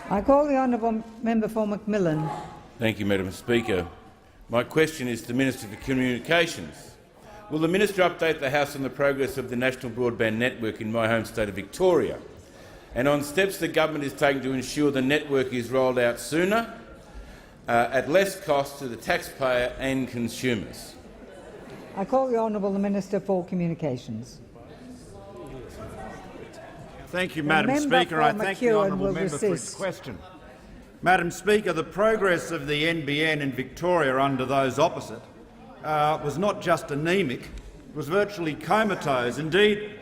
I call the honourable member for Macmillan. Thank you, Madam Speaker. My question is to the Minister for Communications. Will the Minister update the House on the progress of the National Broadband Network in my home state of Victoria and on steps the government is taking to ensure the network is rolled out sooner, at less cost to the taxpayer and consumers? I call the honourable Minister for Communications. Thank you, Madam Speaker. I thank the honourable member for his question. Madam Speaker, the progress of the NBN in Victoria under those opposite was not just anaemic, it was virtually comatose. Indeed,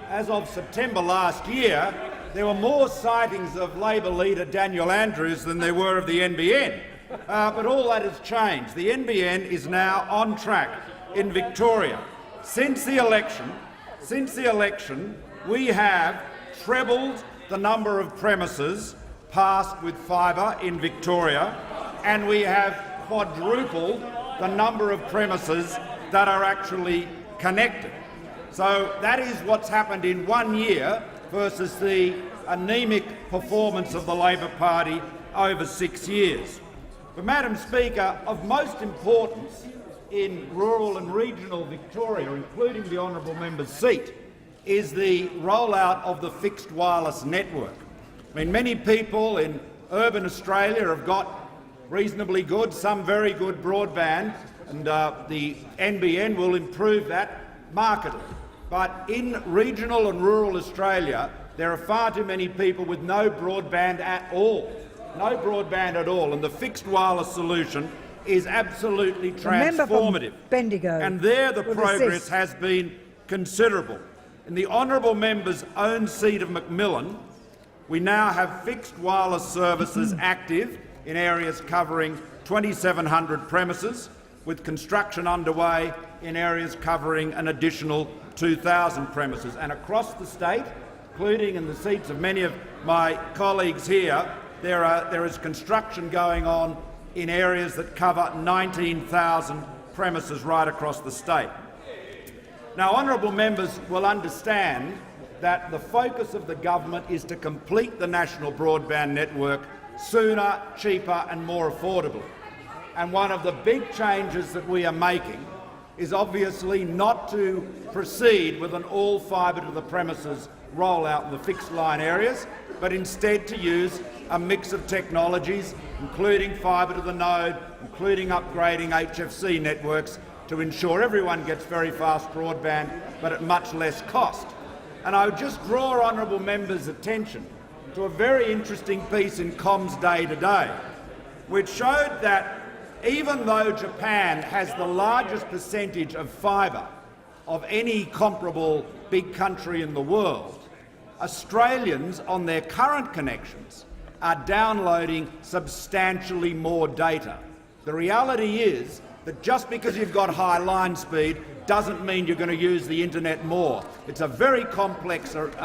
as of September last year, there were more sightings of Labor leader Daniel Andrews than there were of the NBN. But all that has changed. The NBN is now on track in Victoria. Since the election, we have trebled the number of premises passed with fibre in Victoria, and we have quadrupled the number of premises that are actually connected. So that is what's happened in 1 year versus the anaemic performance of the Labor Party over 6 years. But, Madam Speaker, of most importance in rural and regional Victoria, including the honourable member's seat, is the rollout of the fixed wireless network. I mean, many people in urban Australia have got reasonably good, some very good broadband, and the NBN will improve that markedly. But in regional and rural Australia, there are far too many people with no broadband at all. No broadband at all, and the fixed wireless solution is absolutely transformative. And there the progress has been considerable. In the honourable member's own seat of Macmillan, we now have fixed wireless services active in areas covering 2,700 premises, with construction underway in areas covering an additional 2,000 premises. And across the state, including in the seats of many of my colleagues here, there is construction going on in areas that cover 19,000 premises right across the state. Now, honourable members will understand that the focus of the government is to complete the national broadband network sooner, cheaper and more affordably. And one of the big changes that we are making is obviously not to proceed with an all fibre to the premises rollout in the fixed line areas, but instead to use a mix of technologies, including fibre to the node, including upgrading HFC networks, to ensure everyone gets very fast broadband, but at much less cost. And I would just draw honourable members' attention to a very interesting piece in commsau today, which showed that even though Japan has the largest percentage of fibre of any comparable big country in the world, Australians on their current connections are downloading substantially more data. The reality is that just because you've got high line speed doesn't mean you're going to use the internet more. It's a very complex equation.